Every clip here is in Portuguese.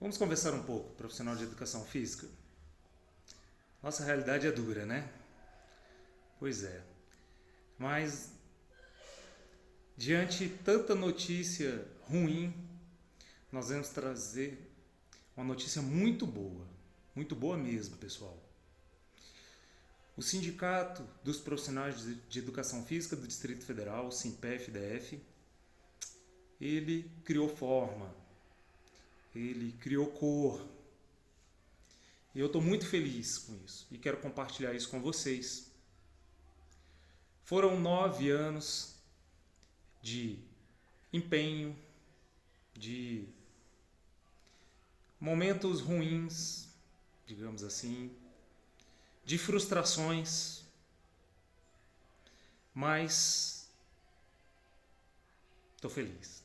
Vamos conversar um pouco, profissional de educação física? Nossa realidade é dura, né? Pois é. Mas diante de tanta notícia ruim, nós vamos trazer uma notícia muito boa mesmo, pessoal. O Sindicato dos Profissionais de Educação Física do Distrito Federal, o SINPEF-DF, ele criou forma, ele criou cor. E eu estou muito feliz com isso e quero compartilhar isso com vocês. Foram 9 anos de empenho, de momentos ruins, digamos assim, de frustrações, mas estou feliz.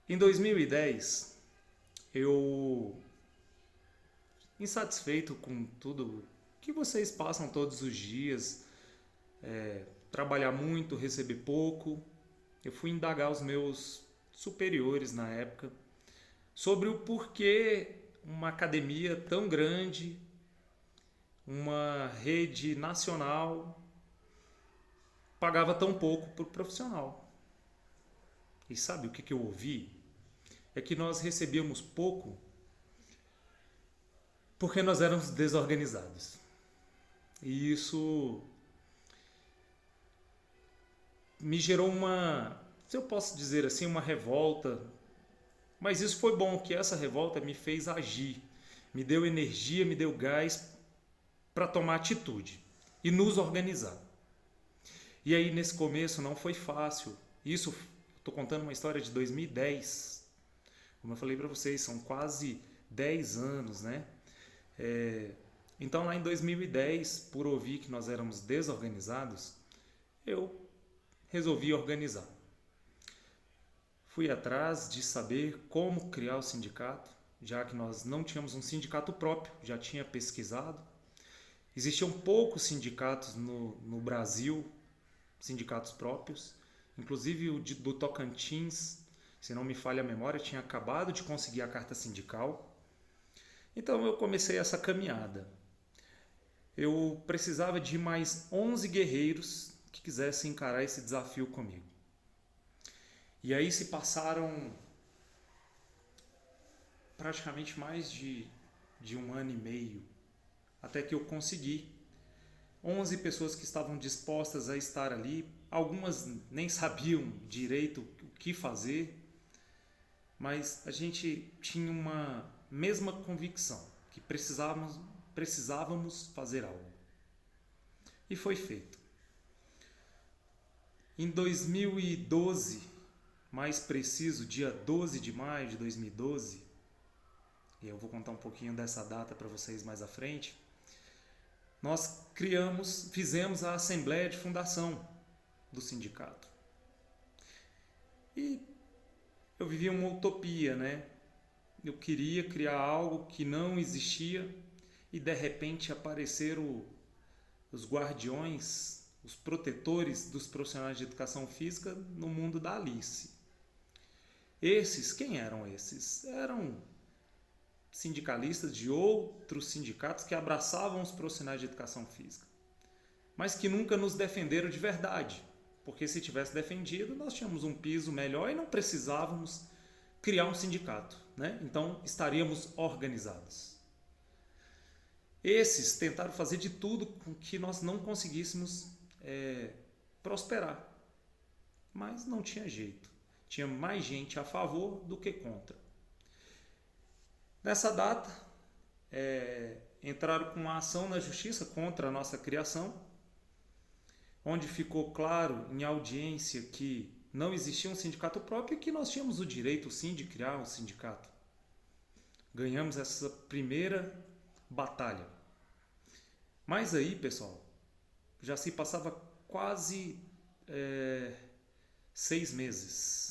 Em 2010, eu, insatisfeito com tudo que vocês passam todos os dias, trabalhar muito, receber pouco, eu fui indagar os meus superiores na época sobre o porquê uma academia tão grande, uma rede nacional, pagava tão pouco para o profissional. E sabe o que eu ouvi? É que nós recebíamos pouco porque nós éramos desorganizados. E isso me gerou uma, se eu posso dizer assim, uma revolta. Mas isso foi bom, que essa revolta me fez agir, me deu energia, me deu gás para tomar atitude e nos organizar. E aí nesse começo não foi fácil. Isso, estou contando uma história de 2010. Como eu falei para vocês, são quase 10 anos, né? Então lá em 2010, por ouvir que nós éramos desorganizados, eu resolvi organizar. Fui atrás de saber como criar o sindicato, já que nós não tínhamos um sindicato próprio, já tinha pesquisado. Existiam poucos sindicatos no Brasil, sindicatos próprios, inclusive o do Tocantins, se não me falha a memória, tinha acabado de conseguir a carta sindical. Então eu comecei essa caminhada. Eu precisava de mais 11 guerreiros que quisessem encarar esse desafio comigo. E aí se passaram praticamente mais de um ano e meio, até que eu consegui 11 pessoas que estavam dispostas a estar ali. Algumas nem sabiam direito o que fazer, mas a gente tinha uma mesma convicção, que precisávamos fazer algo. E foi feito. Em 2012, mais preciso, dia 12 de maio de 2012, e eu vou contar um pouquinho dessa data para vocês mais à frente, nós fizemos a assembleia de fundação do sindicato. E eu vivia uma utopia, né? Eu queria criar algo que não existia e de repente apareceram os guardiões, os protetores dos profissionais de educação física no mundo da Alice. Quem eram esses? Eram sindicalistas de outros sindicatos que abraçavam os profissionais de educação física, mas que nunca nos defenderam de verdade, porque se tivesse defendido, nós tínhamos um piso melhor e não precisávamos criar um sindicato, né? Então estaríamos organizados. Esses tentaram fazer de tudo com que nós não conseguíssemos prosperar, mas não tinha jeito. Tinha mais gente a favor do que contra. Nessa data, entraram com uma ação na justiça contra a nossa criação, onde ficou claro em audiência que não existia um sindicato próprio e que nós tínhamos o direito sim de criar um sindicato. Ganhamos essa primeira batalha. Mas aí, pessoal, já se passava quase 6 meses.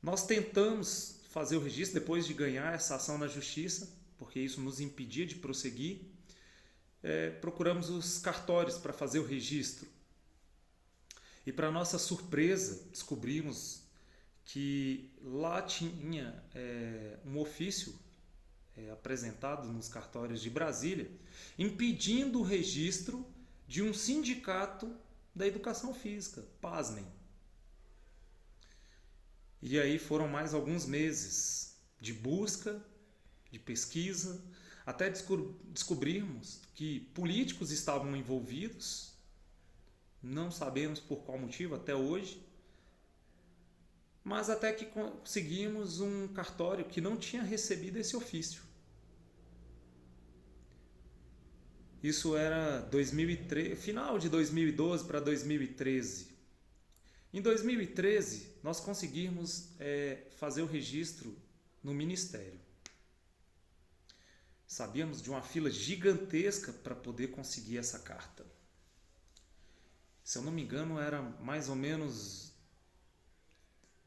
Nós tentamos fazer o registro depois de ganhar essa ação na justiça, porque isso nos impedia de prosseguir. Procuramos os cartórios para fazer o registro. E para nossa surpresa, descobrimos que lá tinha um ofício apresentado nos cartórios de Brasília, impedindo o registro de um sindicato da educação física. Pasmem. E aí foram mais alguns meses de busca, de pesquisa, até descobrirmos que políticos estavam envolvidos, não sabemos por qual motivo até hoje, mas até que conseguimos um cartório que não tinha recebido esse ofício. Isso era 2013, final de 2012 para 2013. Em 2013, nós conseguimos fazer o registro no Ministério. Sabíamos de uma fila gigantesca para poder conseguir essa carta. Se eu não me engano, era mais ou menos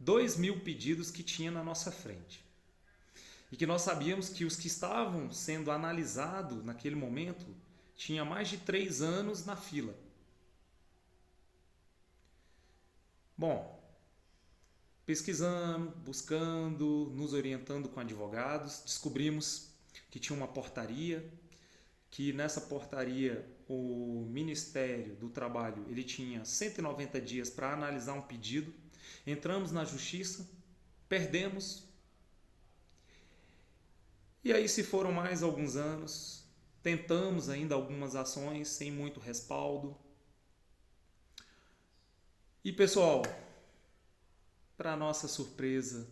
2.000 pedidos que tinha na nossa frente. E que nós sabíamos que os que estavam sendo analisados naquele momento tinha mais de 3 anos na fila. Bom, pesquisando, buscando, nos orientando com advogados, descobrimos que tinha uma portaria, que nessa portaria o Ministério do Trabalho ele tinha 190 dias para analisar um pedido. Entramos na justiça, perdemos. E aí se foram mais alguns anos, tentamos ainda algumas ações sem muito respaldo. E pessoal, para nossa surpresa,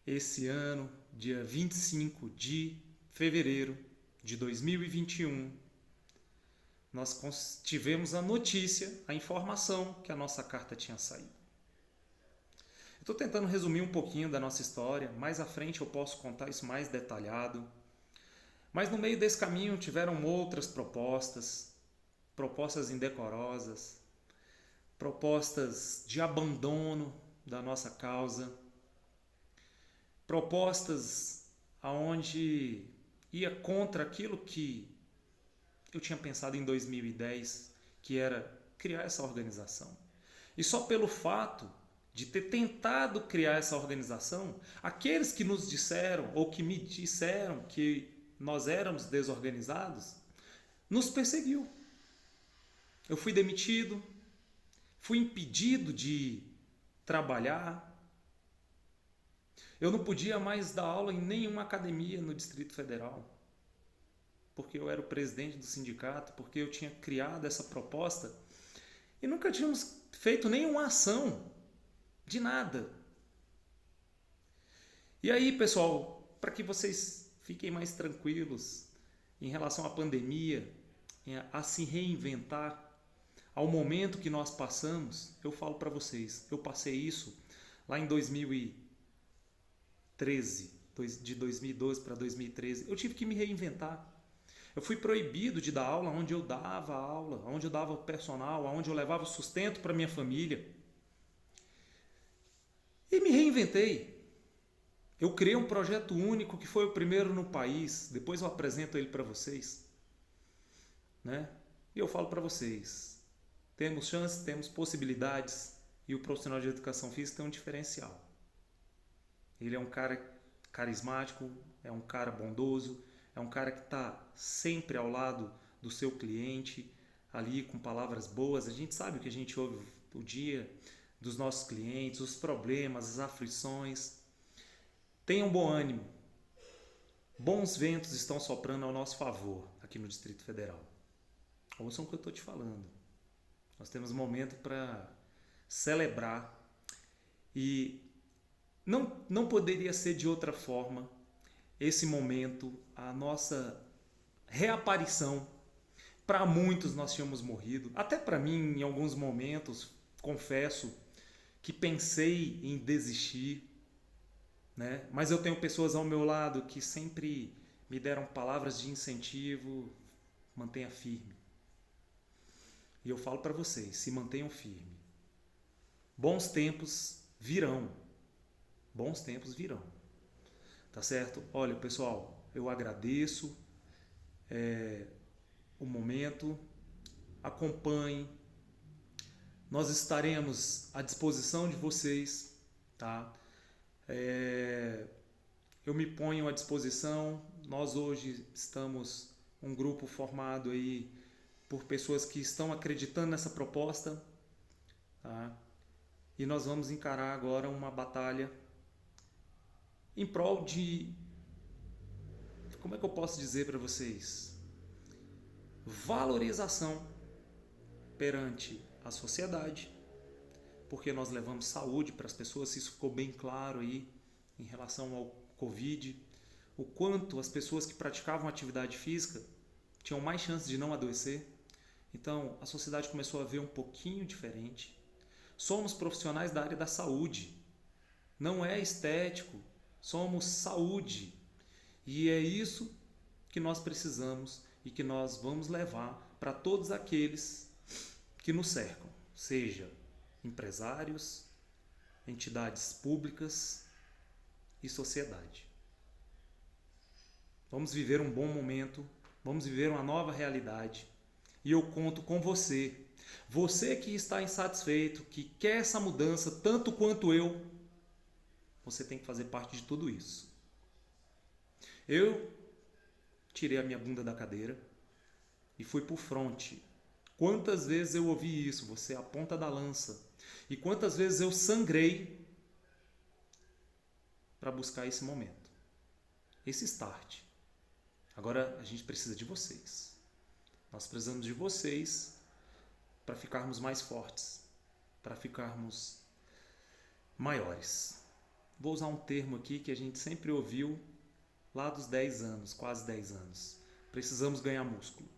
esse ano, dia 25 de fevereiro de 2021, nós tivemos a notícia, a informação que a nossa carta tinha saído. Estou tentando resumir um pouquinho da nossa história, mais à frente eu posso contar isso mais detalhado. Mas no meio desse caminho tiveram outras propostas indecorosas, propostas de abandono da nossa causa, propostas aonde ia contra aquilo que eu tinha pensado em 2010, que era criar essa organização. E só pelo fato de ter tentado criar essa organização, aqueles que nos disseram ou que me disseram que nós éramos desorganizados, nos perseguiu. Eu fui demitido, fui impedido de trabalhar. Eu não podia mais dar aula em nenhuma academia no Distrito Federal, porque eu era o presidente do sindicato, porque eu tinha criado essa proposta e nunca tínhamos feito nenhuma ação de nada. E aí, pessoal, para que vocês fiquem mais tranquilos em relação à pandemia, a se reinventar, ao momento que nós passamos, eu falo para vocês, eu passei isso lá em 2013, de 2012 para 2013, eu tive que me reinventar. Eu fui proibido de dar aula onde eu dava aula, onde eu dava personal, onde eu levava sustento para minha família. E me reinventei. Eu criei um projeto único que foi o primeiro no país. Depois eu apresento ele para vocês. Né? E eu falo para vocês, temos chances, temos possibilidades e o profissional de educação física tem um diferencial. Ele é um cara carismático, é um cara bondoso, é um cara que está sempre ao lado do seu cliente, ali com palavras boas. A gente sabe o que a gente ouve o dia dos nossos clientes, os problemas, as aflições. Tenham bom ânimo. Bons ventos estão soprando ao nosso favor aqui no Distrito Federal. Ouçam o que eu estou te falando. Nós temos um momento para celebrar e não poderia ser de outra forma esse momento, a nossa reaparição. Para muitos nós tínhamos morrido, até para mim em alguns momentos, confesso que pensei em desistir, né? Mas eu tenho pessoas ao meu lado que sempre me deram palavras de incentivo, mantenha firme. E eu falo para vocês, se mantenham firme. Bons tempos virão. Bons tempos virão. Tá certo? Olha, pessoal, eu agradeço o momento. Acompanhem. Nós estaremos à disposição de vocês. tá? Eu me ponho à disposição. Nós hoje estamos um grupo formado aí por pessoas que estão acreditando nessa proposta, tá? E nós vamos encarar agora uma batalha em prol de, como é que eu posso dizer para vocês? Valorização perante a sociedade, porque nós levamos saúde para as pessoas, isso ficou bem claro aí em relação ao Covid, o quanto as pessoas que praticavam atividade física tinham mais chances de não adoecer. Então a sociedade começou a ver um pouquinho diferente. Somos profissionais da área da saúde, não é estético, somos saúde. E é isso que nós precisamos e que nós vamos levar para todos aqueles que nos cercam, seja empresários, entidades públicas e sociedade. Vamos viver um bom momento, vamos viver uma nova realidade e eu conto com você. Você que está insatisfeito, que quer essa mudança tanto quanto eu, você tem que fazer parte de tudo isso. Eu tirei a minha bunda da cadeira e fui pro fronte. Quantas vezes eu ouvi isso? Você é a ponta da lança. E quantas vezes eu sangrei para buscar esse momento, esse start. Agora a gente precisa de vocês. Nós precisamos de vocês para ficarmos mais fortes, para ficarmos maiores. Vou usar um termo aqui que a gente sempre ouviu lá dos 10 anos, quase 10 anos. Precisamos ganhar músculo.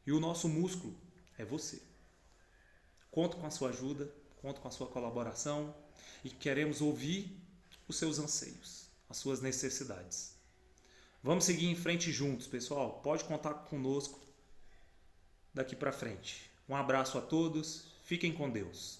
E o nosso músculo é você. Conto com a sua ajuda, conto com a sua colaboração e queremos ouvir os seus anseios, as suas necessidades. Vamos seguir em frente juntos, pessoal. Pode contar conosco daqui para frente. Um abraço a todos. Fiquem com Deus.